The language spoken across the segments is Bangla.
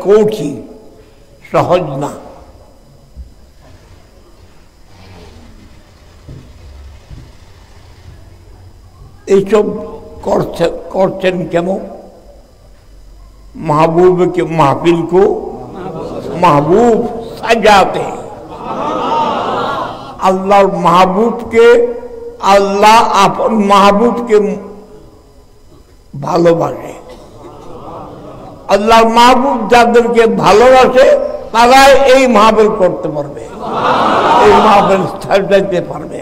কঠিন, সহজ না। এইসব করছেন কেন? महबूब के महफिल को महबूब सजाते हैं। अल्लाह महबूब के अल्लाह अपन महबूब के ভালোবাসে। আল্লাহ মাহবুব যাদেরকে ভালোবাসে তারাই এই মাহফিল করতে পারবে, এই মাহফিল সাজাতে পারবে।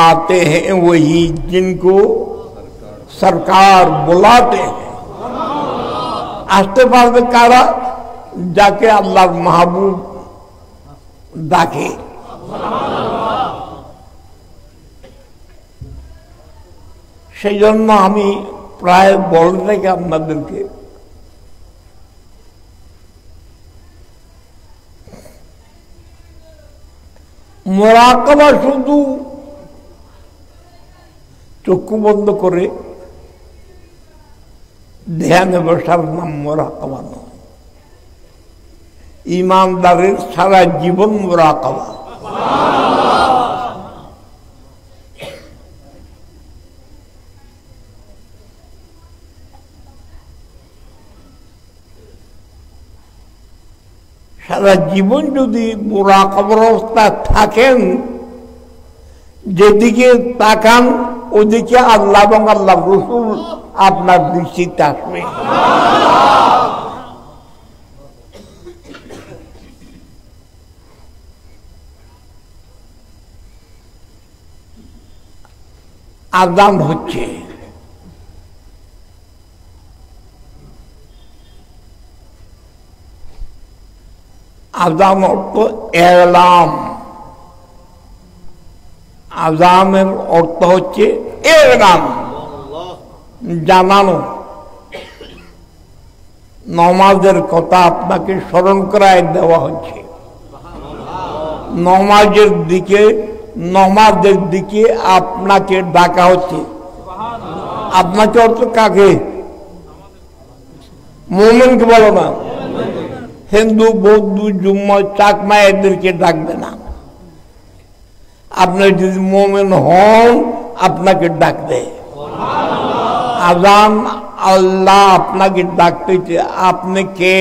आते हैं वही जिनको सरकार बुलाते हैं। आस्ते पारबे कारा? जाके अल्लाह महबूब डाके। সেই জন্য আমি প্রায় বলে থাকি আপনাদেরকে, মুরাকাবা শুধু চক্ষু বন্ধ করে ধ্যানে বসার নাম মুরাকাবা নয়। ইমানদারের সারা জীবন মুরাকাবা। সারা জীবন যদি মুরাকাবার অবস্থায় থাকেন, যেদিকে তাকান ওদিকে আল্লাহ এবং আল্লাহ রসুল আপনার দৃষ্টিতে আসবে। আযান হচ্ছে, আযান অর্থ এলাম। আযানের অর্থ হচ্ছে এলাম, জানানো। নমাজের কথা আপনাকে স্মরণ করায় দেওয়া হচ্ছে। নমাজের দিকে আপনাকে ডাকা হচ্ছে। আপনাকে অর্থ কাকে? মুমিনকে বলো না। হিন্দু, বৌদ্ধ, জুম্মা, চাকমা এদেরকে ডাকবে না। আপনি যদি মুমিন হন আপনাকে ডাকবে। আযান আল্লাহ আপনাকে ডাকতেছে। আপনি কে?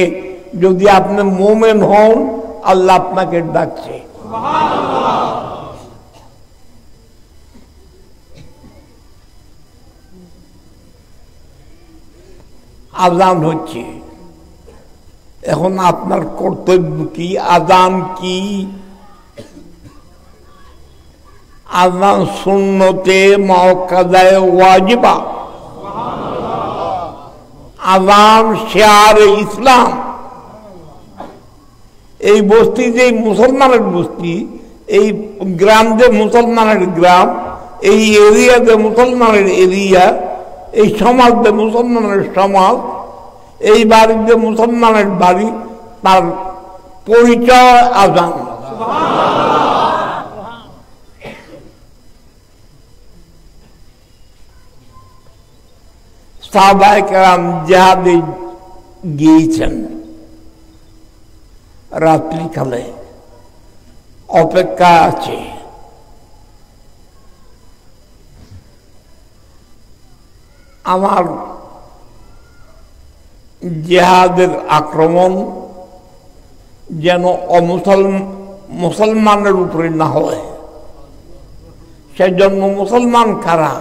যদি আপনি মুমিন হন আল্লাহ আপনাকে ডাকছে। আযান হচ্ছে। এখন আপনার কর্তব্য কি? আযান কি? আযান সুন্নতে মুআক্কাদায়ে ওয়াজিবা। আযান শিয়ারে ইসলাম। এই বস্তি যে মুসলমানের বস্তি, এই গ্রাম যে মুসলমানের গ্রাম, এই এরিয়া যে মুসলমানের এরিয়া, এই সমাজ যে মুসলমানের সমাজ, এই বাড়ি যে মুসলমানের বাড়ি, তার পরিচয় আযান। সাহাবায়ে কেরাম জিহাদে গিয়েছেন, রাত্রিকালে অপেক্ষা আছে। আমার জিহাদের আক্রমণ যেন মুসলমানের উপরে না হয়, সেজন্য মুসলমান কারা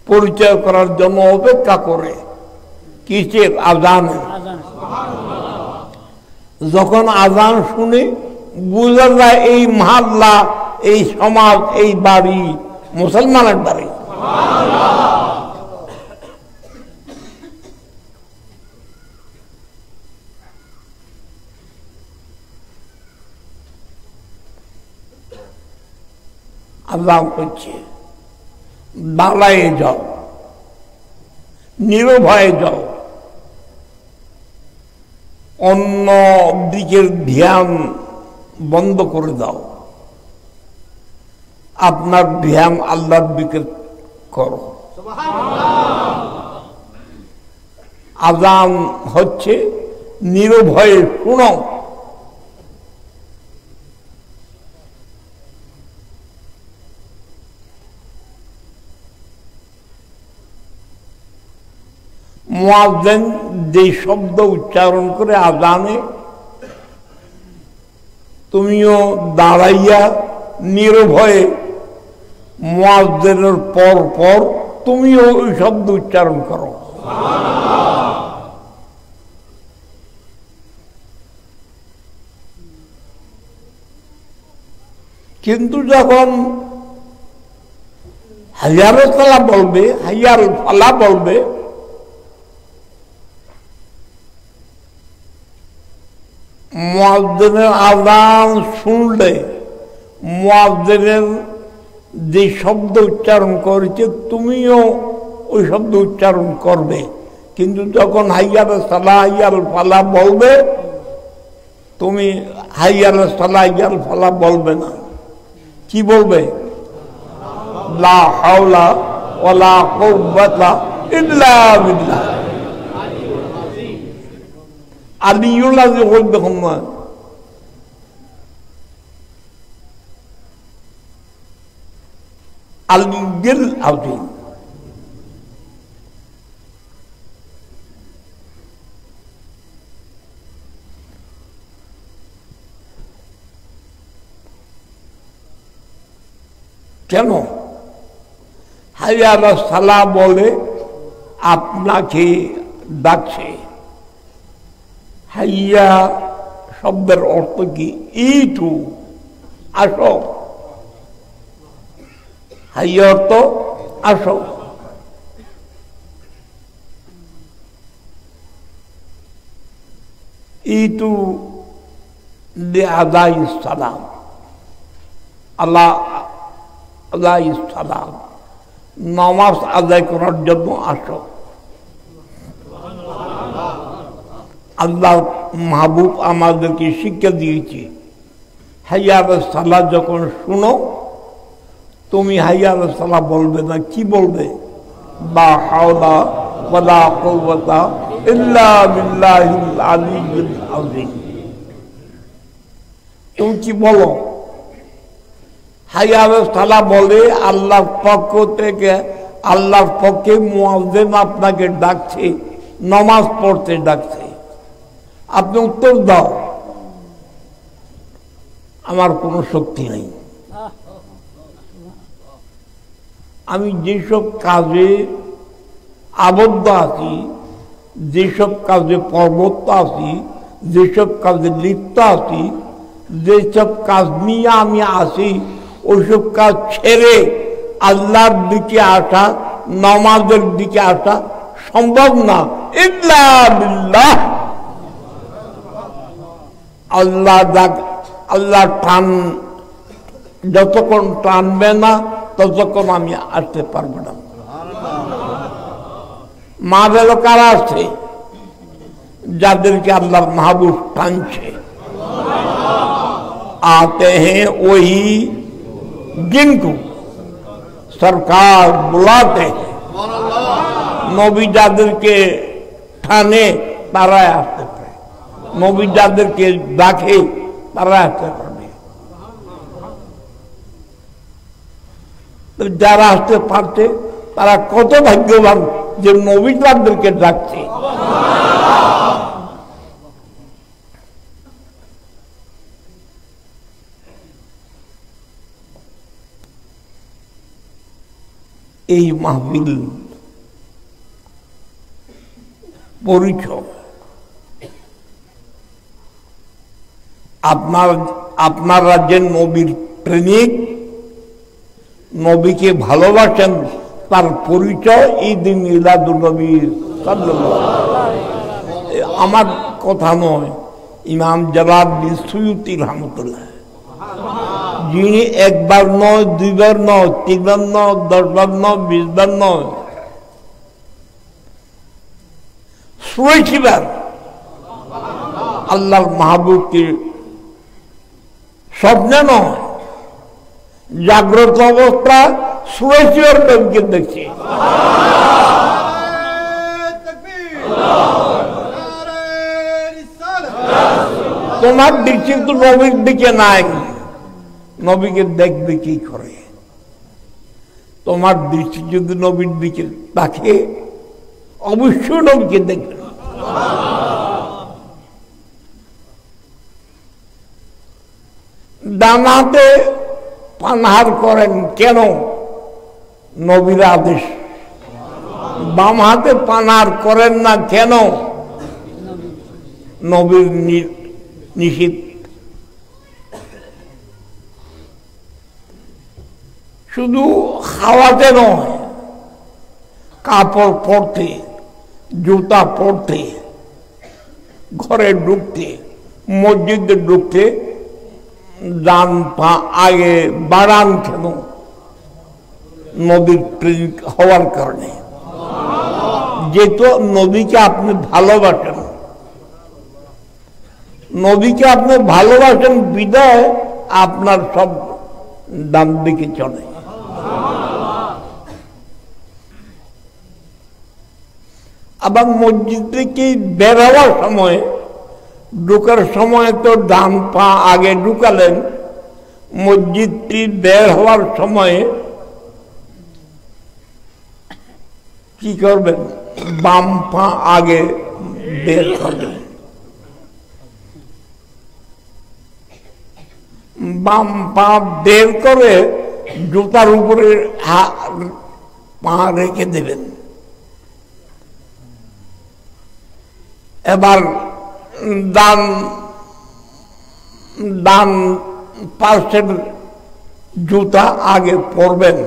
পরিচয় করার জন্য অপেক্ষা করে। কিসের? আযানের। যখন আযান শুনে বুঝা যায় এই মহল্লা, এই সমাজ, এই বাড়ি মুসলমানের বাড়ি। আযান করছে, দাঁড়ায়ে যাও, নিরভয়ে যাও, অন্য দিকের ধ্যান বন্ধ করে দাও। আপনার ধ্যান আল্লাহর দিকে করো। আযান হচ্ছে নির্ভয়ে শুনো। মুয়াজ্জিন যে শব্দ উচ্চারণ করে আযানে, তুমিও দাঁড়াইয়া নির্ভয়ে মুয়াজ্জিনের পর পর তুমিও ওই শব্দ উচ্চারণ করো। কিন্তু যখন হাইয়ালে সালা বলবে, হাইয়াল ফালা বলবে, মুয়াজ্জিনের আযান শুনলে মুয়াজ্জিনের যে শব্দ উচ্চারণ করেছে তুমিও ওই শব্দ উচ্চারণ করবে। কিন্তু যখন হাইয়ালে সালা হাইয়াল ফালা বলবে, তুমি হাইয়ালে সালা হাইয়াল ফালা বলবে না। কি বলবে? লা হাওলা ওয়ালা কুওয়াতা ইল্লা বিল্লাহ। আলিউল আযীম বলবে না, আলিউল আযীম। কেন? হাইয়া আলা সালাহ বলে আপনাকে ডাকছে। হাইয়া শব্দের অর্থ কি? ইটু, আসো। হাইয়া অর্থ আসো। ইটু লিআদাই সালাম, আল্লাহ আদায় সালাম, নামাজ আদায় করার জন্য আসো। আল্লাহ মাহবুব আমাদেরকে শিক্ষা দিয়েছে, হাইয়া আলা সালাহ যখন শুনো তুমি হাইয়া আলা সালাহ বলবে না। কি বলবে? লা হাওলা ওয়ালা কুওয়াতা ইল্লা বিল্লাহিল আলিয়্যিল আযীম। তুমি কি বলো? হাইয়া আলা সালাহ বলে আল্লাহর পক্ষ থেকে, আল্লাহর পক্ষে মুয়াজ্জিন আপনাকে ডাকছে, নামাজ পড়তে ডাকছে। আপনি উত্তর দাও, আমার কোনো শক্তি নেই, আমি যেসব কাজে আবদ্ধ আছি, যেসব কাজে প্রবৃত্ত আছি, যেসব কাজে লিপ্ত আছি, যেসব কাজ নিয়ে আমি আছি, ওইসব কাজ ছেড়ে আল্লাহর দিকে আসা, নামাজের দিকে আসা সম্ভব না। ইল্লা বিল্লাহ। আল্লাহ টান যতক্ষণ টানবে না ততক্ষণ আমি আসতে পারবো না। মা বেলো কারা আছে? যাদেরকে আল্লাহর মাহবুব টানছে। आते हैं वही जिनको सरकार बुलाते हैं। नबी যাদেরকে টানে তারাই আসতে পারে, নবী যাদেরকে ডাকে তারা আসতে পারবে। যারা আসতে পারছে তারা কত ভাগ্যবান যে নবী যাদেরকে ডাকছে। এই মাহফিল পরিচয় আপনারা যে নবীর প্রেমিক, নবীকে ভালোবাসেন, তার পরিচয় ঈদ মিলাদুন্নবী সাল্লাল্লাহু আলাইহি ওয়াসাল্লাম। আমার কথা নয়, ইমাম জালালউদ্দিন সুয়ুতী রহমাতুল্লাহ, যিনি একবার নয়, দুইবার নয়, তিনবার নয়, 10 বার নয়, 20 বার নয়, 60 বার আল্লাহর মাহবুবকে স্বপ্নে নয়, জাগ্রত অবস্থা সুরেশ্বর নবীকে দেখছে। তোমার দৃষ্টি তো নবীর দিকে নাই, নবীকে দেখবে কি করে? তোমার দৃষ্টি যদি নবীর দিকে থাকে অবশ্যই নবীকে দেখবে। ডান হাতে পানাহার করেন কেন? নবীর আদেশ। বাম হাতে পানাহার করেন না কেন? নবীর নিষেধ। শুধু খাওয়াতে নয়, কাপড় পরতে, জুতা পরতে, ঘরে ঢুকতে, মসজিদে ঢুকতে ডান পা আগে বাড়ান কেন? নবীর প্রেমিক হওয়ার কারণে। যেহেতু নবীকে আপনি ভালোবাসেন, নবীকে আপনি ভালোবাসেন বিদায় আপনার সব ডান দিকে চলে। আবার মসজিদ থেকে বের হওয়ার সময়, ঢুকার সময় তো ডান পা আগে ঢুকালেন, মসজিদটি বের হওয়ার সময় কি করবেন? বাম পা আগে বের করবেন। বাম পা বের করে জুতার উপরে পা রেখে দেবেন। এবার ডান পার্শ্বের জুতা আগে পরবেন,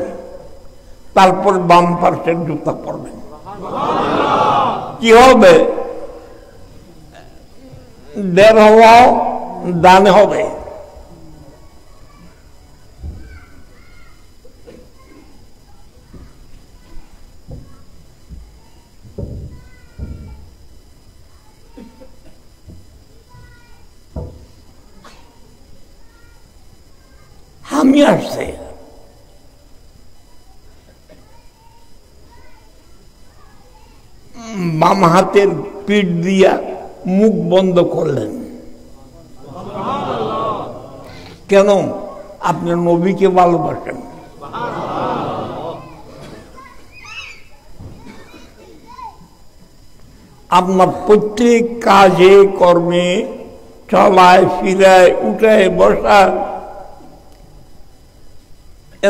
তারপর বাম পার্শ্বের জুতা পরবেন। কি হবে? বের হওয়া ডানে হবে। হামি আসছে, বাম হাতের পিঠ দিয়া মুখ বন্ধ করলেন কেন? আপনি নবীকে ভালোবাসেন। আপনার প্রত্যেক কাজে কর্মে, চলায় ফিরায়, উঠায় বসা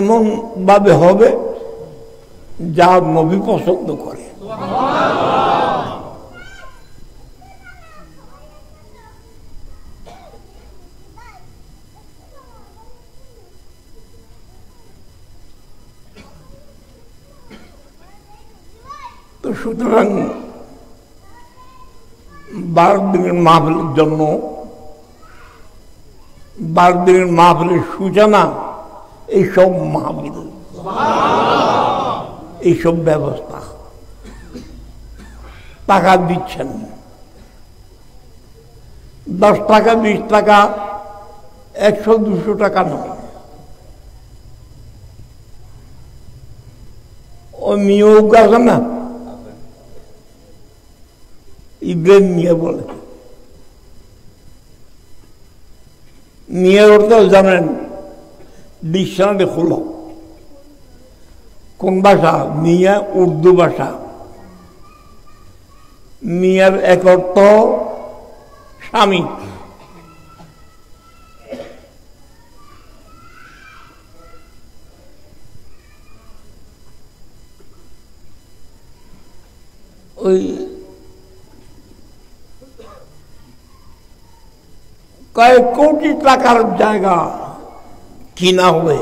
এমন ভাবে হবে যা নবী পছন্দ করে। তো সুতরাং 12 দিনের মাহফিলের জন্য, 12 দিনের মাহফিলের সূচনা এইসব মাহফিল, এইসব ব্যবস্থা। টাকা দিচ্ছেন, 10 টাকা, 20 টাকা, 100-200 টাকা নয়। ও নিয়োগ আছে না, ইব্রাহিম নিয়ে বলে, নিয়ে অর্থ জানেন? ডিকশনারি খুলো, কোন ভাষা? মিয়া উর্দু ভাষা। মিয়ার এক অর্থ স্বামী, ওই কয়েক কোটি টাকার জায়গা কিনা হবে,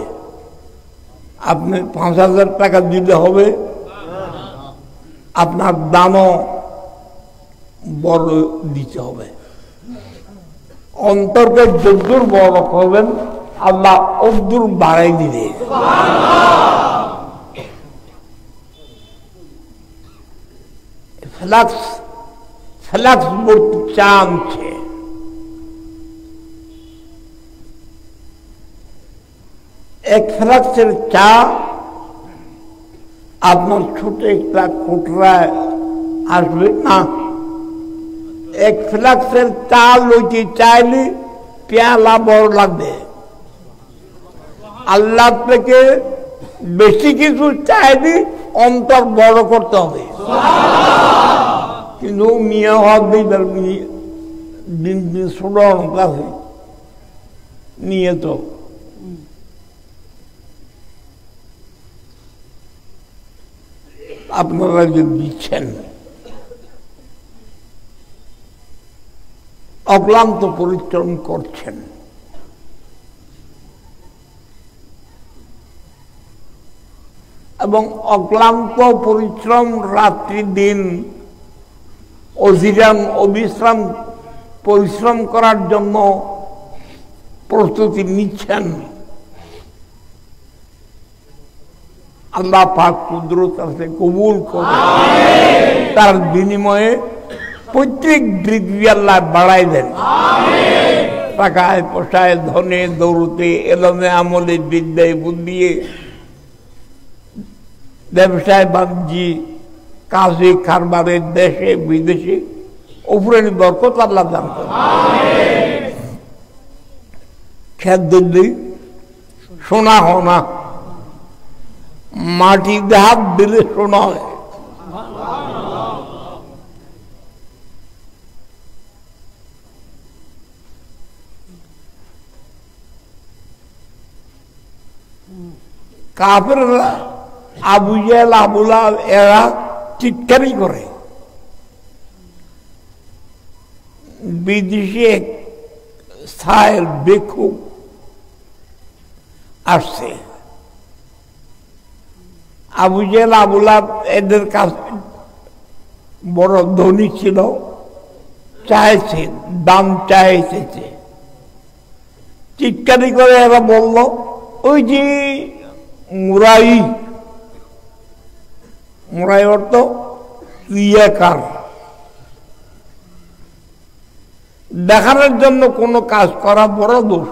আপনি 5,000 টাকা দিতে হবে, আপনার দামও বড় দিতে হবে। অন্তরকে যদ্দূর বড় করবেন আল্লাহ অদ্দূর বাড়াই দিবে। ফ্লাক্স বোর্ড চানছে, এক ফ্লাক্সের চা আপনার ছোট একটা কোটরায় আসবে না। এক ফ্লাক্সের চা লইতে চাইলে পেয়ালা বড় লাগবে। আল্লাহ থেকে বেশি কিছু চাইলে অন্তর বড় করতে হবে। কিন্তু মিয়া হবে দিন দিন ছোট কাছে নিয়ে তো আপনারা যে দিচ্ছেন অক্লান্ত পরিশ্রম করছেন, এবং অক্লান্ত পরিশ্রম রাত্রি দিন অবিশ্রাম পরিশ্রম করার জন্য প্রস্তুতি নিচ্ছেন। আল্লাহ পাক কুদরত আছে কবুল করে, তার বিনিময়ে প্রত্যেক ডিগ্রি আল্লাহ বাড়াই দেন। টাকায় পয়সায় ধনে দৌড়তে এলমে আমলে বিদ্যায় বুদ্ধি ব্যবসায় বাণিজ্যে কাজে কারবারে দেশে বিদেশে উপরে বরকত আল্লাহ দান করে। খেত দিল্লি সোনা হোনা, মাটিতে হাত দিলে সোনা হয়। কাফেররা আবু জেহেল আবু লাহাব এরা চিৎকারই করে। বিদেশে সাহেল বেকুব আসছে, আবু জেহেল আবু লাহাব এদের কাছে বড় ধনী ছিল, চাইছে দাম চাইছে। চিৎকারি করে এরা বলল, ওই যে মুরাই অর্থ ক্রিয়াকার, দেখানোর জন্য কোনো কাজ করা বড় দোষ।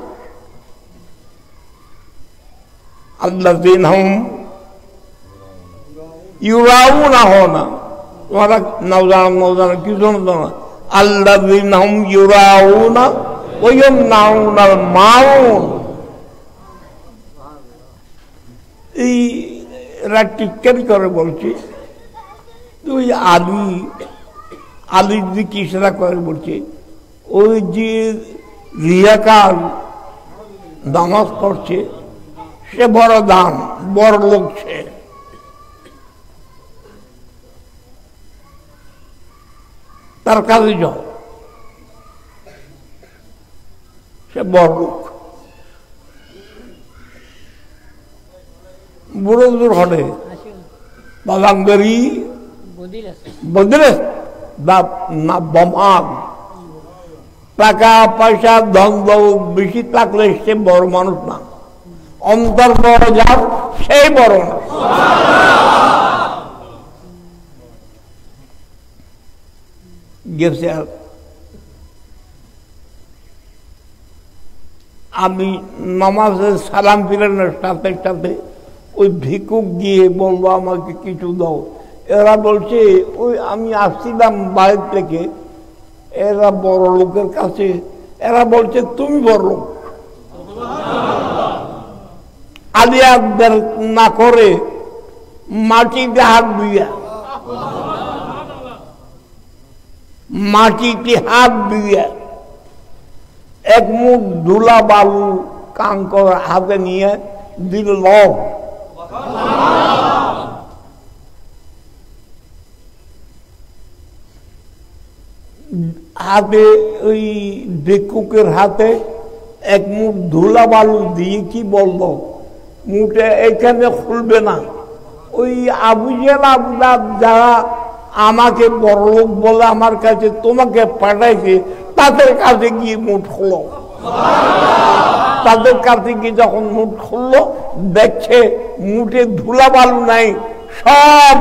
আল্লাযীনা হুম ইউরাউনা হোনা, তোমরা নওজান কি জানো না, আল্লাযীনা হুম ইউরাউনা ওয়া ইয়ামনাউনাল মাউন। এই টিক্কারি করে বলছে, তুই আলির দিকে ইশারা করে বলছে, ওই যে রিয়াকার নামাজ পড়ছে সে বড় দান, বড় লোক, সে তার কাজে যাও, সে বড় লোক। বুড়ো দূর হটে বাগাঙ্গরি বদলে না বমান, টাকা পয়সা ধন দৌলত বেশি থাকলে সে বড় মানুষ না, অন্তর বড় যার সেই বড় না। গেছে আমি নামাজের সালাম ফিরানোর সাথে সাথে ওই ভিক্ষুক গিয়ে বলবো আমাকে কিছু দাও। এরা বলছে ওই আমি আসছিলাম বাইরে থেকে, এরা বড় লোকের কাছে, এরা বলছে তুমি বড় লোক। আলিয়া না করে মাটিতে হাত দিয়া এক মুঠ ধুলা বালু কাঙ্কর হাতে নিয়ে দিল, হাতে ওই ভিক্ষুকের হাতে এক মুঠ ধুলা বালু দিয়ে কি বলবো, মুঠে এখানে খুলবে না। ওই আবু জেহেল আবু লাহাব যারা আমাকে বড় লোক বলে আমার কাছে তোমাকে পাঠাইছে, তাদের কাছে গিয়ে মুঠ খুলো। তাদের কাছে গিয়ে যখন মুঠ খুললো, দেখছে মুঠে ধুলা বালু নাই, সব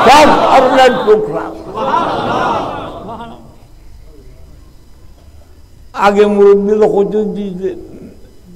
ধরনের টুকরা। আগে মুরব্বী হতে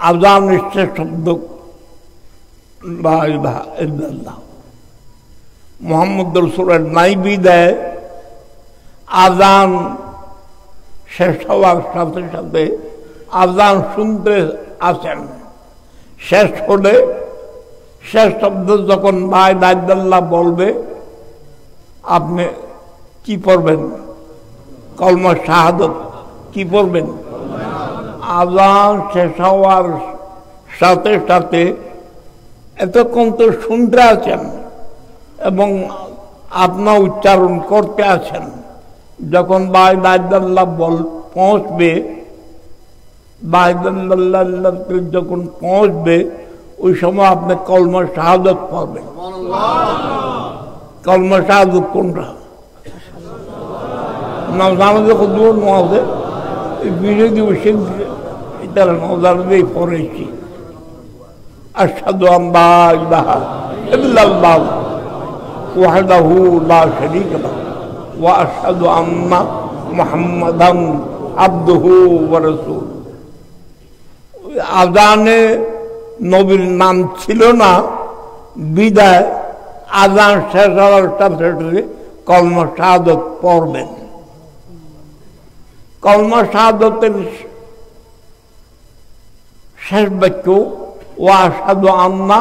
আযান শেষ শব্দ লা ইলাহা ইল্লাল্লাহ মুহাম্মদ রাসূলের নাইবি দেয় আযান শেষ হওয়ার সাথে সাথে আযান শুনতে আছেন শেষ হলে শেষ শব্দ যখন লা ইলাহা ইল্লাল্লাহ বলবে আপনি কি পড়বেন কলমা শাহাদাত কি পড়বেন আযান শেষ হওয়ার সাথে সাথে এতক্ষণ তো শুনতে আছেন এবং আপনার উচ্চারণ করতে আছেন যখন লা ইলাহা ইল্লাল্লাহ পৌঁছবে লা ইলাহা ইল্লাল্লাহ যখন পৌঁছবে ওই সময় আপনি কলমা শাহাদাত পড়বেন কলমা শাহাদাত কোনটা নামাজে কদ্দুর নামাজে বিরোধী ওষুধ এটা নামাজেই পড়েছি আশহাদু আল্লা ইলাহা ইল্লাল্লাহ ওয়াহদাহু লা শারীকা লাহু ওয়া আশহাদু আন্না মুহাম্মাদান আবদুহু ওয়া রাসূলুহু আযানে নবীর নাম ছিল না বিদায় আযান শেষ হওয়ার সাথে সাথে কলমা শাহাদাত পড়বেন কলমা শাহাদাতের শেষ বাক্য ওয়া আশহাদু আন্না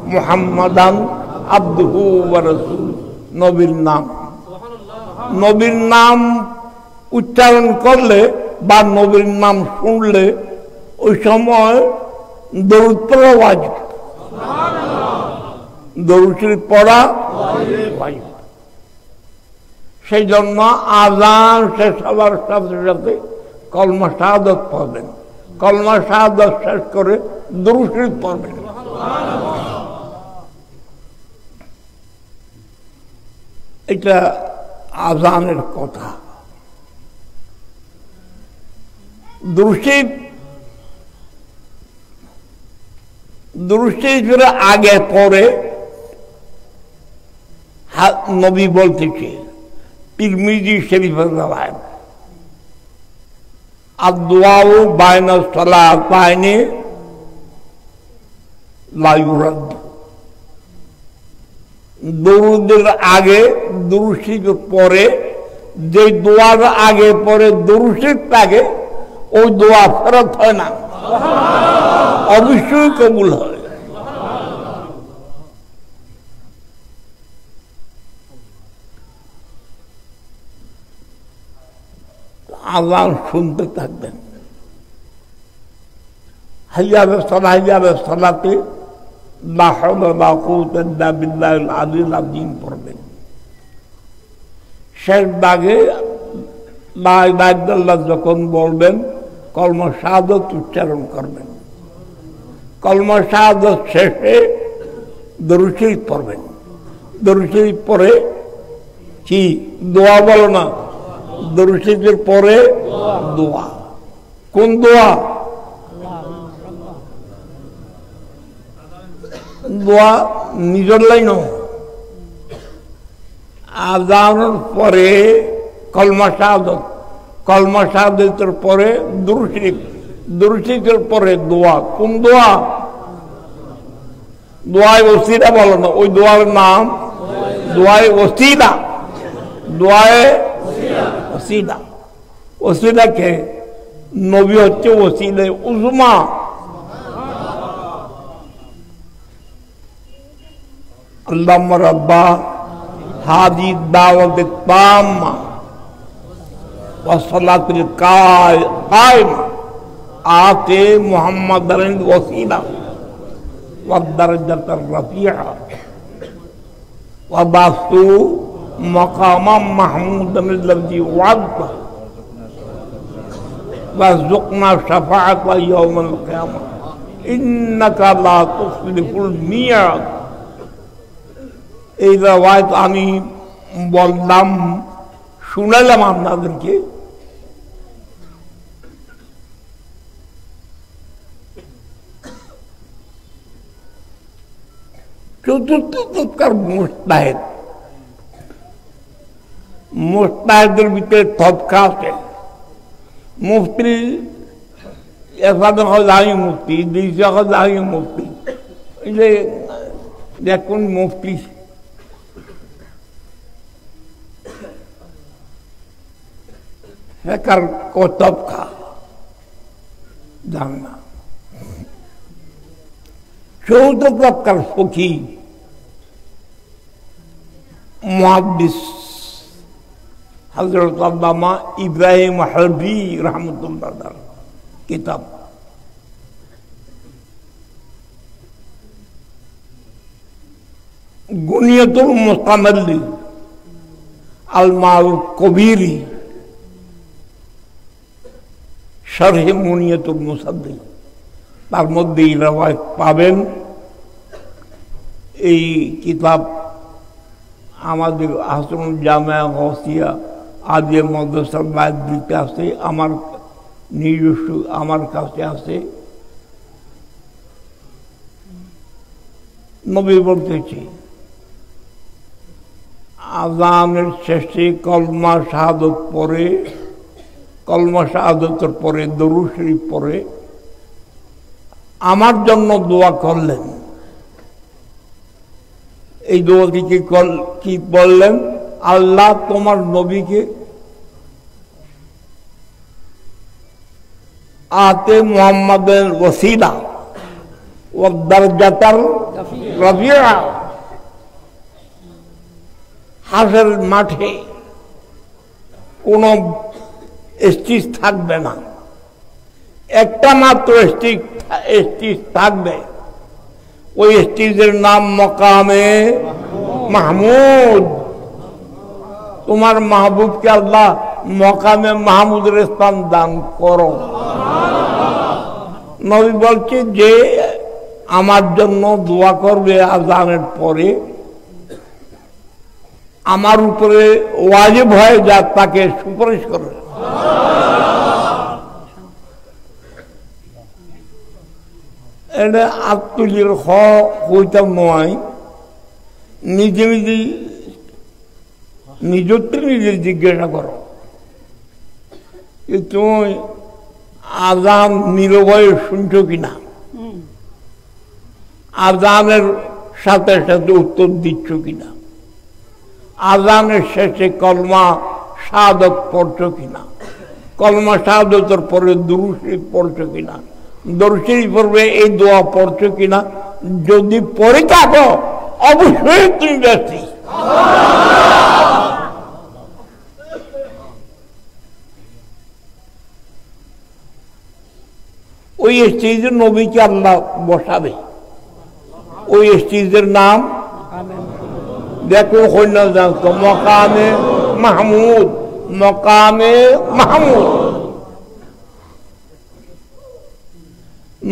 মুহাম্মাদান আবদুহু ওয়া রাসূলুহু নবীর নাম উচ্চারণ করলে বা নবীর নাম শুনলে ওই সময় দরুদ পড়া ওয়াজিব দরুদ শরীফ পড়া ওয়াজিব সেই জন্য আযান শেষ হওয়ার সাথে সাথে কলমা শাহাদাত পড়বেন কলমা শাহাদাত শেষ করে দরুদ শরীফ পড়বেন এটা আযানের কথা দরুদ শরীফের আগে পরে নবী বলতেছে তিরমিজি শরীফের রাওয়ায়াত আদ-দুআউ বাইনা সালাতাইনি লা ইউরাদ দরুদের আগে দরুদ শরীফের পরে যে দোয়ার আগে পরে দরুদ শরীফ থাকে ওই দোয়া ফেরত হয় না অবশ্যই কবুল হয় আযান শুনতে থাকবেন হাইয়া আলাস সালাহ হাইয়া আলাস সালাতে লা হাওলা ওয়া লা কুওয়াতা ইল্লা বিল্লাহিল আলিয়্যিল আযীম পড়বেন শেষ দাগে লা ইলাহা ইল্লাল্লাহ যখন বলবেন কলমা শাহাদাত উচ্চারণ করবেন কলমা শাহাদাত শেষে দরুদ শরীফ পড়বেন দরুদ শরীফ পরে কি দোয়া বলো না দরুদ শরীফের পরে দোয়া কোন দোয়া দোয়া নিজের লাইন আযানের পরে কলমা শাহাদাতের পরে দরুদ শরীফের পরে দোয়া কোন দোয়া দোয়ায়ে ওসিলা বলো না ওই দোয়ার নাম দোয়ায়ে ওসিলা দোয়ায়ে ওসিলা ওসিলা কে নবী হচ্ছে ওসিলা উজমা আল্লাহুম্মা রাব্বা হাদি দাওয়াত তাম্মা ওয়া সালাতুল কায়িমা আতে মুহাম্মাদান ওসিলা ওয়া দারাজাতার রাফিআ ওয়া বাসু মাকামাম মাহমুদান আল্লাযী ওয়া'আদতা ওয়ারযুকনা শাফাআতা ইয়াওমাল কিয়ামাহ ইন্নাকা লা তুখলিফুল মিয়াদ এই রাওয়ায়াত আমি বললাম শুনালাম আপনাদেরকে চতুর্থ তৎকার মুস্তাহেদের ভিতরে তৎকা আছে মুফতি এখানে হয় দামি মুফতি, দিশে হয় দামি মুফতি, এই যে দেখুন মুফতি ফেকার কতব খা জান না। চৌদ্দ তবকার ফকি মুহাদ্দিস হযরত আল্লামা ইব্রাহিম হারবি রাহমাতুল্লাহ কিতাব। গুনিয়াতুল মুস্তামাল্লি আল মারুফ কবিরি শরহে মুনিয়াতুল মুসাদ্দি, তার মধ্যে এই রওয়ায়াত পাবেন। এই কিতাব আমাদের আহসানুল জামিয়া গাউসিয়া আদিয়া মাদ্রাসার লাইব্রেরিতে আছে, আমার নিজস্ব আমার কাছে আছে। নবী বলতেছি আযানের শেষে কলমা শাহাদত পড়ে, কলমা শাহাদতের পরে দরুদ শরীফ পড়ে আমার জন্য দোয়া করলেন। এই দোয়াটি কি বললেন? আল্লাহ তোমার নবীকে আতে মুহাম্মাদের ওসিলা ও দারজাতাল রাফিয়া, হাসের মাঠে কোন স্টেজ থাকবে না, একটা মাত্র স্টেজ থাকবে, ওই স্টেজের নাম মকামে মাহমুদ। তোমার মাহবুবকে আল্লাহ মকামে মাহমুদের স্থান দান করো। নবী বলছে যে আমার জন্য দোয়া করবে আযানের পরে, আমার উপরে ওয়াজিব হয়ে যা তাকে সুপারিশ করবে। এটা আত্মীয় হইতাম নয়, নিজে নিজে জিজ্ঞাসা করো তুমি আযান নিরবয়ে শুনছো কিনা, আযানের সাথে সাথে উত্তর দিচ্ছ কিনা, আযানের শেষে কলমা শাহাদত পড়ছো কিনা, কলমা শাহাদতের পরে দুরূদ শরীফ পড়ছো কিনা, দরুদ শরীফ পড়বে এই দোয়া পড়ছো কিনা। যদি পড়ে থাকো অবশ্যই তুমি ব্যক্তি। ওই স্টেজের নবীকে আল্লাহ বসাবে, ওই স্টেজের নাম দেখো হইনা জানতো মকামে মাহমুদ, মকামে মাহমুদ।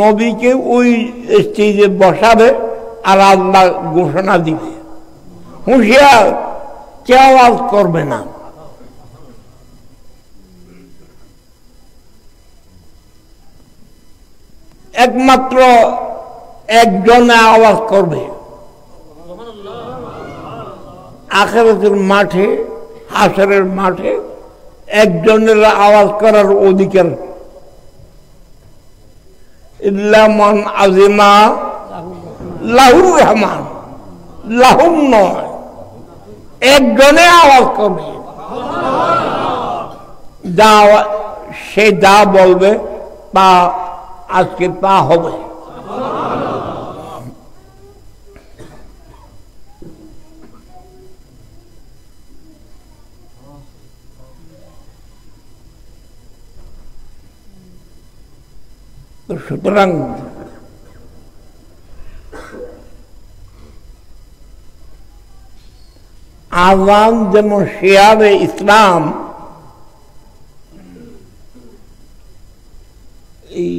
নবীকে ওই স্টেজে বসাবে আর আল্লাহ ঘোষণা দিবে, হুঁশিয়ার কে আওয়াজ করবে না। একমাত্র একজনে আওয়াজ করবে। আখিরাতের মাঠে, হাসরের মাঠে একজনের আওয়াজ করার অধিকার ইল্লা মান আজিমা লাহুর রহমান, লাহুম নয়, একজনে আওয়াজ করবে। যা সে যা বলবে তা আজকে তা হবে। সুতরাং আযান যেমন শিয়ারে ইসলাম, এই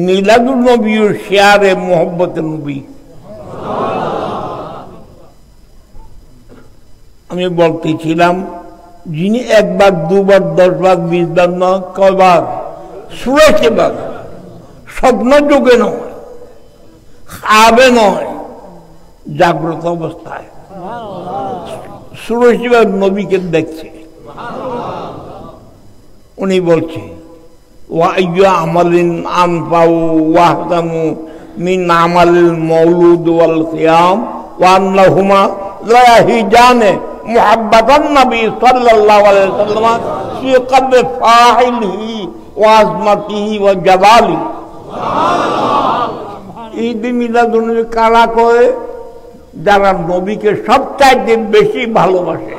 মিলাদুন নবী ও শিয়ারে মোহব্বতে নবী। আমি বলতেছিলাম যিনি একবার দুবার 10 বার 20 বার নয়, কয়বার শুয়েছে, বার স্বপ্ন যোগে নয়, খাবে নয়, জাগ্রত অবস্থায় সুরসিবার নবীকে দেখছে। উনি বলছে ওয়া আইয়ু আমালিন আনফাউ ওয়াহদানু মিন আমালিল মাউলুদ ওয়াল কিয়াম ওয়া আন্নাহুমা লা ইয়াহিজানে মুহাব্বাতান নবী সাল্লাল্লাহু আলাইহি ওয়াসাল্লাম ফি কলবি ফাইলিহি ওয়া আজমাতিহি ওয়া জালালি। ঈদ মিলাদুন্নবী কারা করে? যারা নবীকে সবচাইতে বেশি ভালোবাসে।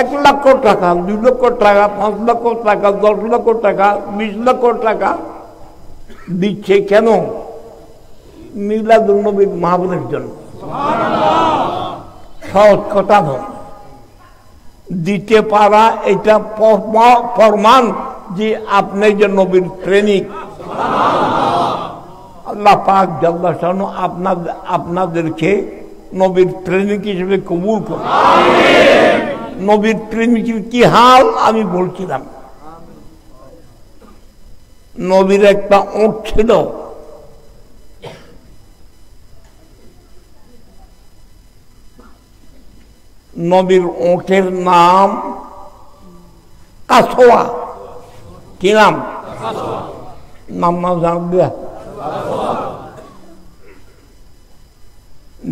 এক লক্ষ টাকা, 2 লক্ষ টাকা, 5 লক্ষ টাকা, 10 লক্ষ টাকা, 20 লক্ষ টাকা দিচ্ছে কেন? মিলাদুন্নবী মাহবুবের জন্য। সহজ কথা নয়, দিতে পারা এটা প্রমাণ যে আপনি যে নবীর প্রেমিক। আল্লাহ পাক জাল্লা শানু আপনাদেরকে নবীর প্রেমিক হিসেবে কবুল করুন। নবীর প্রেমিকের কি হাল আমি বলছিলাম। নবীর একটা ওঁট ছিল, নবীর ওঁটের নাম কাসোয়া। কি নাম? নাম না জানবে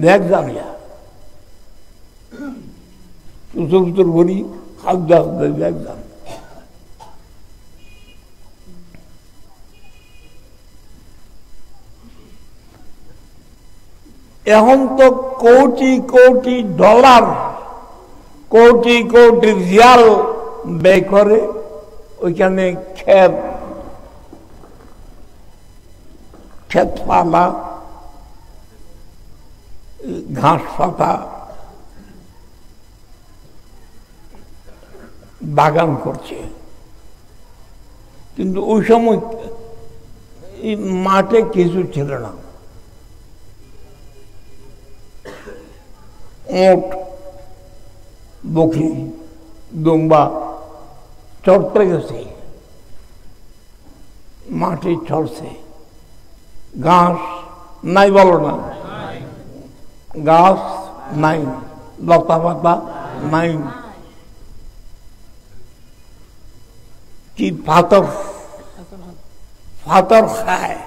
দেখ জানিয়া উত্তর করি হাত দেখ জান। এখন তো কোটি কোটি ডলার, কোটি কোটি রিয়াল ব্যয় করে ওইখানে ক্ষেত পালা, ঘাস পাতা, বাগান করছে। কিন্তু ওই সময় এই মাঠে কিছু ছিল না। ওট, বকরি, দুম্বা চড়তে গেছে, মাঠে চড়ছে। ঘাস নাই, বলো না, গাছ নাই, লতা পাতা নাই, কি পাথর পাথর খায়।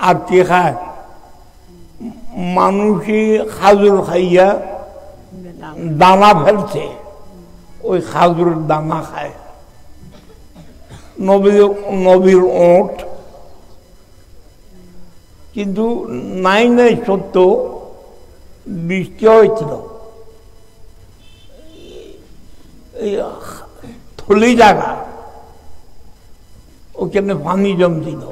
আর কি খায়? মানুষই খাজুর খাইয়া দানা ফেলছে, ওই খাজুরের দানা খায়। নবীর ওঁট কিন্তু নাই সত্য বৃষ্টি হয়েছিল, থলি জায়গা, ওখানে পানি জমছিল,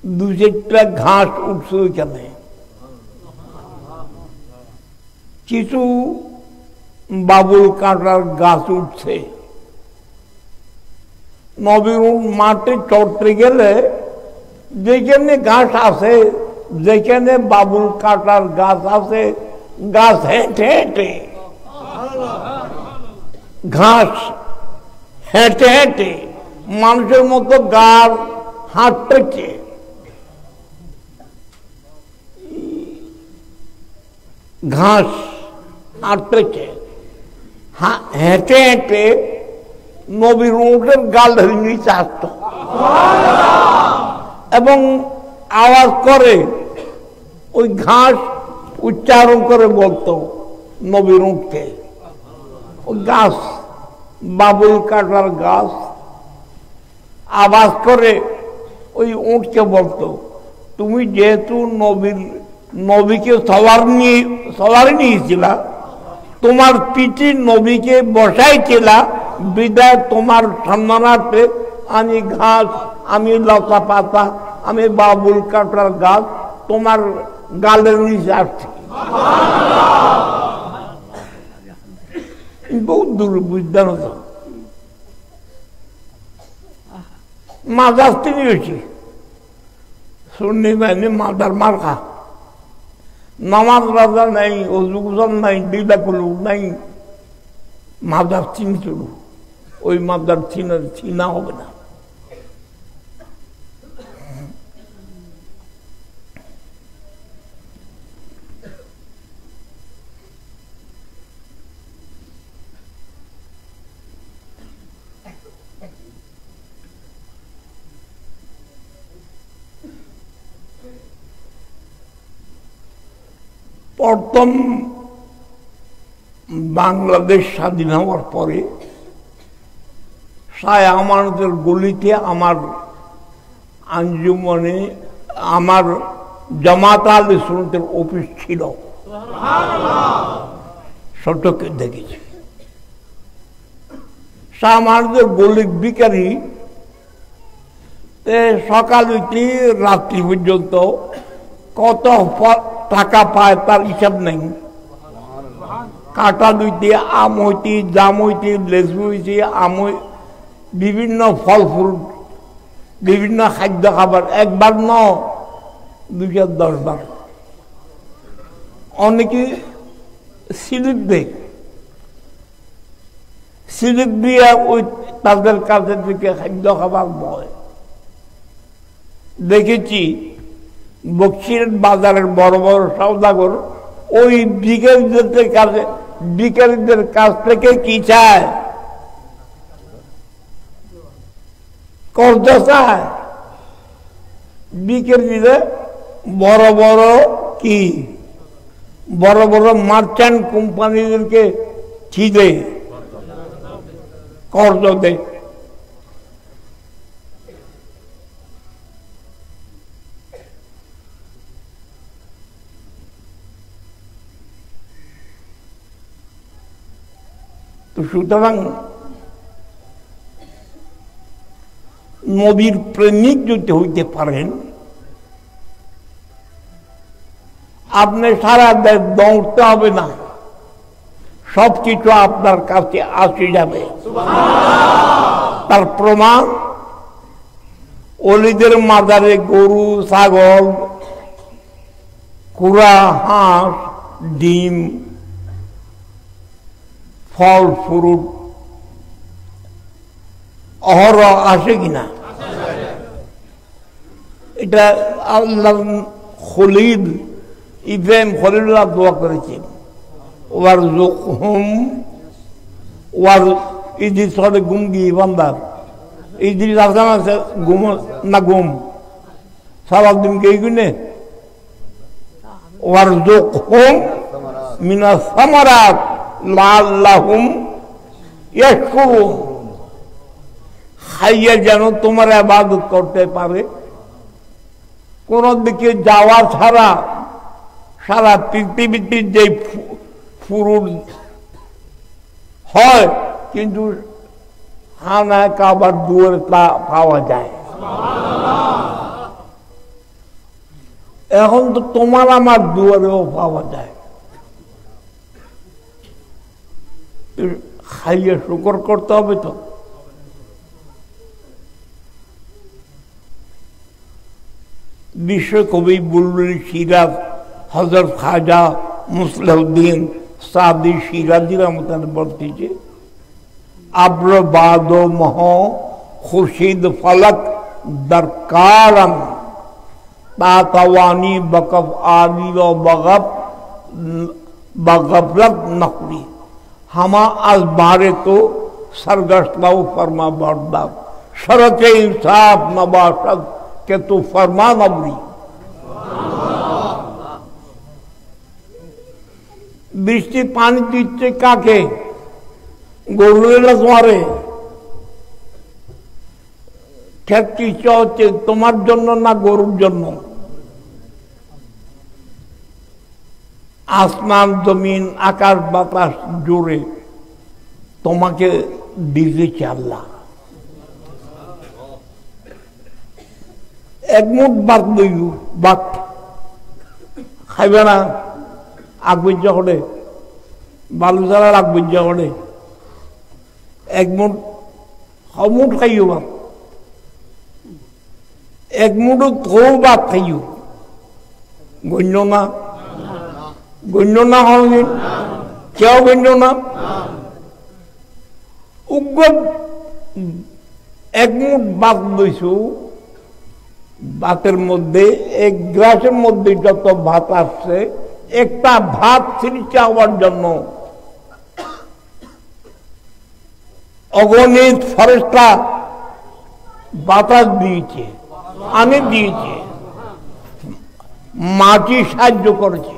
2-4টা ঘাস উঠছে ওইখানে। কিছু বাবুল কাঁটার গাছ উঠছে। নবীর মাঠে চড়তে গেলে যেখানে ঘাস আছে, যেখানে বাবুল কাঁটার গাছ আছে, গাছ হেঁটে হেঁটে, ঘাস হেঁটে হেঁটে মানুষের মতো গাছ হাঁটতেছে। ঘাস হাঁটতেছে, হেঁটে হেঁটে নবীর উটের গাল ধরে নিচে আসত এবং আওয়াজ করে ওই ঘাস উচ্চারণ করে বলতো নবীর উঠকে। ওই গাছ বাবুল কাটার গাছ আওয়াজ করে ওই উঠকে বলতো, তুমি যেহেতু নবীকে সবার নিয়েছিলা, তোমার পিঠে নবীকে বসাইছিলা, বিদায় তোমার সম্মানার্থে আমি ঘাস, আমি লতা পাতা, আমি বাবুল কাটার গাছ তোমার গালের নিচে আসছি। বহুত দূর বুঝতেন তো। মাদার তিনি হয়েছি শুনি মানে মাদার মার্কা, নামাজ রাজা নাই, অজুগুজন নাই, দিদা কুলু নাই, মাদার চিন চলু। ওই মাদার চিনা হবে না। প্রথম বাংলাদেশ স্বাধীন হওয়ার পরে শাহ আমানতের গলিতে আমার আঞ্জুমনে আমার জামাত আহলে সুন্নাতের অফিস ছিল। সটকে দেখেছি শাহ আমানতের গলির ভিখারি সকাল হইতে রাত্রি পর্যন্ত কত টাকা পায় তার হিসাব নেই। কাঁটা হইতে আম হইতে জাম হইতে লেচু হইতে আম বিভিন্ন ফল ফ্রুট বিভিন্ন খাদ্য খাবার একবার 2010 বার। অনেকে স্লিপ দেয়, স্লিপ দিয়ে ওই তাদের কাছে থেকে খাদ্য খাবার বয়। দেখেছি বক্সির বাজারের বড় বড় সওদাগর ওই ভিখারিদের কাছ থেকে কি চায়? কর্জ চায়। ভিখারিরা বড় বড় কি বড় বড় মার্চেন্ট কোম্পানিদেরকে কি দেয়? কর্জ দেয়। তো সুতরাং নবীর প্রেমিক যদি হইতে পারেন, আপনি সারা দেশ দৌড়তে হবে না, সবকিছু আপনার কাছে আসে যাবে। তার প্রমাণ অলিদের মাজারে গরু, ছাগল, কুড়া, হাঁস, ডিম, ফল ফ্রুট অহরহ আসে কিনা? এটা আল্লাহ খলিল ইব্রাহিম খলিলুল্লাহ দোয়া করেছেন, ওয়ারযুকহুম ইদ্রিস হলে গুম গিয়ে বান্দার ইদ্রিস আসাম আছে গুম না গুম সাবাক দিন কে গুনে ওয়ারযুকহুম মিনাস সামারাত লাআল্লাহুম ইয়াশকুরুন। খাইয়া যেন তোমার ইবাদত করতে পারে। কোন দিকে যাওয়া ছাড়া সারা পৃথিবীতে যে ফুরুট হয় কিন্তু খানায় কাবার দুয়ারে তা পাওয়া যায়। এখন তো তোমার আমার দুয়ারেও পাওয়া যায়। খাইয়ে শুকর করতে হবে তো। বিশ্বকবি বুলবুল সিরাজ হযরত খাজা মুসলিউদ্দিন সাদি সিরাজি রহমতুল্লাহ বলতেছে, আব্র বাদ মহ খুরশিদ ফলক দরকারম তাতাওয়ানি বকফ আলী ও बगफलत नकली हमा आज बारे तो सरगश्ताओ फरमा बरदार शरत इंसाफ नबाशद के तू फरमा नबरी বৃষ্টি পানি দিচ্ছে কাকে? গরুরা তোমারে খেতে হচ্ছে তোমার জন্য না গরুর জন্য? আসমান জমিন আকাশ বাতাস জুড়ে তোমাকে দিয়েছে আল্লাহ। এক মুঠ বাদ দইব বাদ খাইবে না, আগবজ্জা করে বালু ছাড়া আগবজ্জা করে এক মুঠ সমুঠ খাইও বাদ, এক মুঠও থৌ বাদ খাইও গণ্য না, গণ্য না হয়নি কেউ গণ্য না। উগ্র এক মুঠ বাদ দইছো, ভাতের মধ্যে এক গ্লাসের মধ্যে যত ভাত আসছে একটা ভাত ছিঁড়ছে হওয়ার জন্য অগণিত ফেরেশতা বাতাস দিয়েছে, পানি দিয়েছে, মাটি সাহায্য করেছে,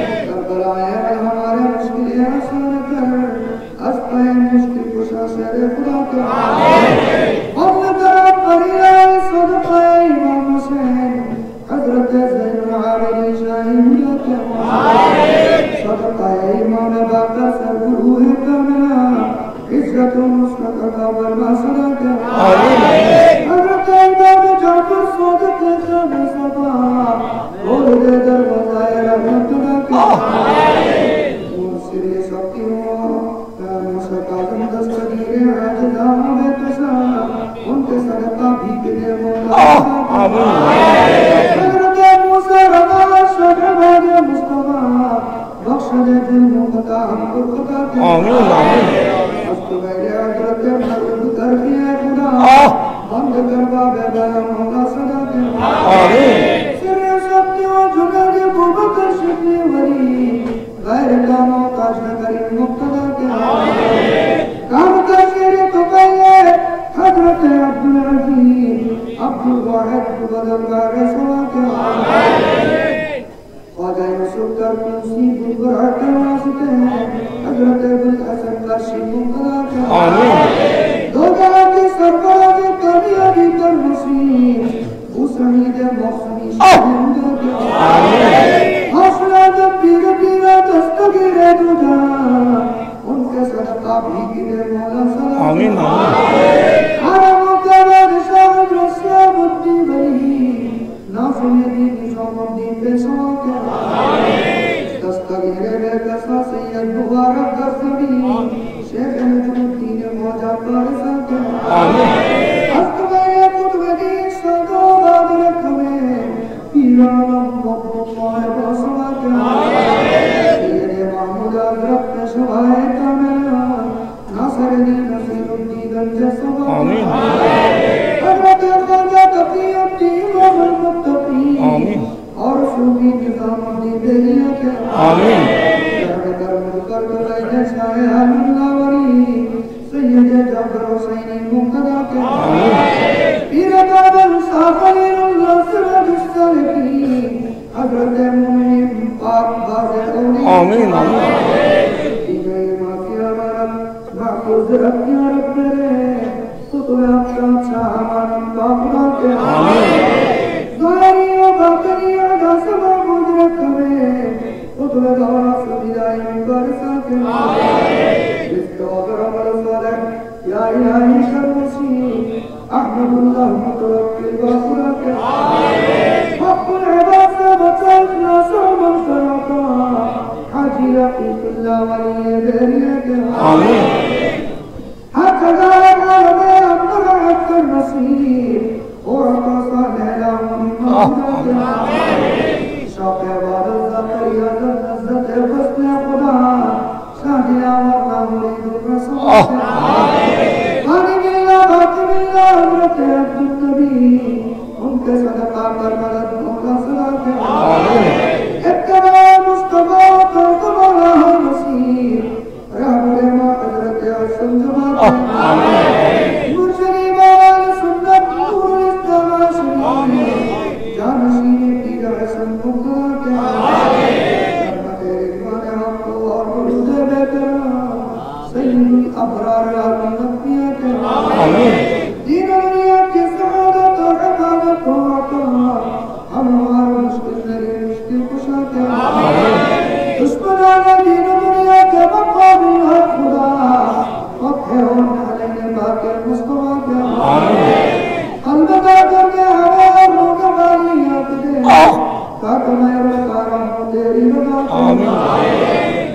दे दरवाज़ाए रहमत के मुर्शिद शक्ति हो मुसकाज़म दस्तगीर आजिज़ा बेतसा उनके सदका भीख दे मौला आमीन हज़रत मूसा रज़ा शहबाज मुस्तफा बख्श दे दिल मुक़ता हमको खुदा के आमीन आमीन अस्तगफिर हज़रत मरूद कर दिए खुदा बंद कर बाबे बया मौला सदा के आमीन सिर शक्ति हो जुगा दे बुबकर शिकने वरी गैर का मोहताज न करी मुक़ता के काम कर शेरे तो पहले हज़रत अब्दुल अजीज अब्दुल वाहिद बदलगार सवा के ख्वाजा यूसुफ कर कुर्सी बुलबुल के वास्ते हज़रत अबुल हसन का शिबु कला के आमीन दो जहां की सरकार की कामयाबी कर नसीब उस शहीद मौसमी शहीद के आमीन हौसला जब पीर पीरा दस्तगीर तुझा उनके सदका भी गिरे मौला सलाम आमीन आमीन हरमों के बादशाह रस्सा बुद्धि वही नाज़िम दीन निज़ामुद्दीन पेशवा के दस्तगीर कसा सैयद मुबारक दस्तगी शेख नजमुद्दीन मौजा पारसा के आमीन अस्तगफिर कुतुबी सदो बादरक में पीरानम मौला बसवा के सैयद महमूद अजरक पेशवाए कामिला नासिरुद्दीन नसीरुद्दीन जसवा आमीन हज़रत ख्वाजा तक़ीउद्दीन वल मुत्तक़ी आमीन और सूफी निज़ामुद्दीन दहिया के आमीन कर मुकर कर शाह अल्लाहवरी सैयद जाफर हुसैनी मुक्तदा के आमीन पीर कादर साखलीरुल्लाह सिराजुस सालिकीन हज़रत मोमिन पाक बाज़ औलिया आमीन आमीन दीने माफिया रब महफूज रब या रब मेरे कुतुब आफ्ताब शाह मानम बाबा के आमीन ज़ाहिरी व बातिनी अदा समा मुदरक में कुतुब दौरा सुविदाई मुबारसा के इसके अगर अमल साले या इलाही शर्मसी अहमदुल्लाह मुतवक्किल बाखुरा के हक़ुल इबाद से बचा इखलास व मग़फ़िरता हाजी रफ़ीक़ुल्लाह वली बेरिया के आमीन हक़दा में अब्दुल हक़ नसीब और तसा लैला मुहम्मद शौक़ इबादत ज़करिया लज़्ज़त वस्ल खुदा शादिया वरना मुरीद रसूल बिल्लाह बाति बिल्लाह हज़रत अब्दुल नबी उनके सदका कर मदद मौला सदा के आमीन इत्तबा मुस्तफा तौबा नसीब रहमत मा हज़रत हसन जमात आमीन मुर्शिदी बाल सुन्नत नूर इस्लाम जानशीन पीर हसन मुक्ता के आमीन रहमत रिज़वान आपको और मुर्द बेकराम सैयदुल अबरार आलमिया के आमीन दीन दुनिया की सआदत और इबादत को अता हमारा मुश्किल नहीं मुश्किल कुशा के आमीन दुश्मनान दीन दुनिया के मुकाबिल है खुदा वक़्त हो नाले बाके मुस्तफा के आमीन कल्ब का करके हवा और लोग वाली याद दे ताकि मैं रोकारा हूँ तेरी रज़ा आमीन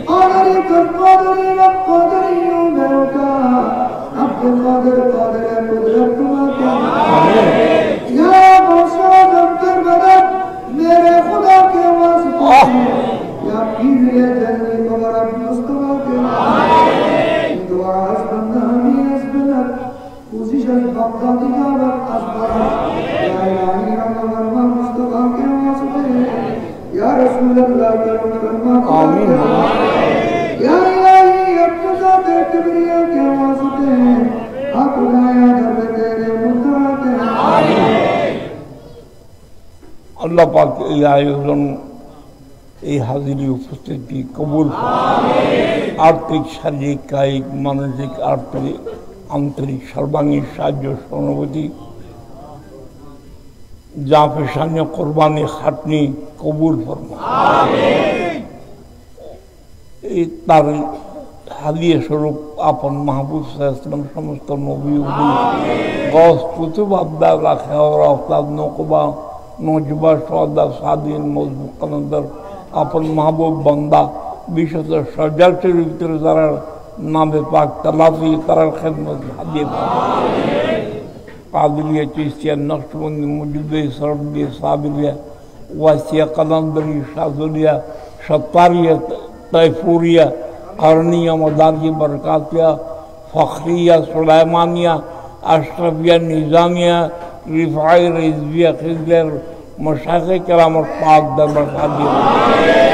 قادری کر قادری رب قادری ہوں میں اٹھا عبد قادر قادر قدرت تمہاں یا موسیٰ کر مدد میرے خدا کے واسطے یا پیوی جنگی مبرب مصطفیٰ کے دعا حسبنا ہمیں حسبنت کوشش بغدادی جاوت اصبرت یا الہی رب ورمہ مصطفیٰ کے واسطے یا رسول اللہ کرم کرما آمین या इलाही अब्दुल्ला के किबरिया के वास्ते हक गाया दर तेरे मुद्दा के आमीन अल्लाह पाक এই আয়োজন এই হাজিরি উপস্থিতি কবুল আর্থিক শারীরিক কায়িক মানসিক আর্থিক আন্তরিক সর্বাঙ্গীন সাহায্য সহানুভূতি যা পেশানি কোরবানি খাটনি কবুল ফরমা এই তার হাদিয়া স্বরূপ আপন মাহবুব সাল্লাল্লাহু সমস্ত নবী গস কুতুব আব্দা রাখা ওরা আফলাদ নকবা नौजबा सौदा सादीन मौजूद कलंदर अपन महबूब बंदा विशेष सजल शरीफ तरह नामे पाक तलाफी तरह खिदमत हदीब कादिलिया चिश्तिया नक्शबंदी मुजद्दी सरदी साबिरिया वासिया कलंदरी शाजुलिया शतारिया तैफूरिया करनिया मदारी बरकातिया फखरिया सुलेमानिया अशरफिया निज़ामिया रिफाई रिजविया खिजर मशाइख़ करामत पाक दरबार सादिया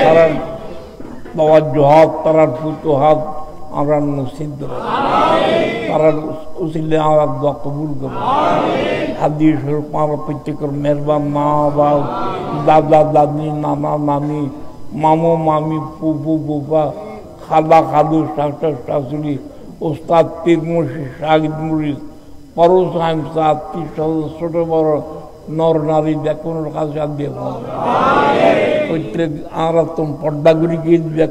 तरह तवज्जुहात तरह फुतुहात आराम नसीब तरह उसीले आवाज़ दुआ कबूल करो हदीस पारा पिचकर मेहरबान माँ बाप दादा दादी नाना नानी मामो मामी फूफू फूफा खाला खालू शास्त्र शास्त्री उस्ताद पीर मुर्शिद शागिद मुरीद पड़ोस हमसाद ছোট বড় নর নারী দেখুন কাছে দিয়ে প্রত্যেক আমরা তুমি পর্দাগুলি গিয়ে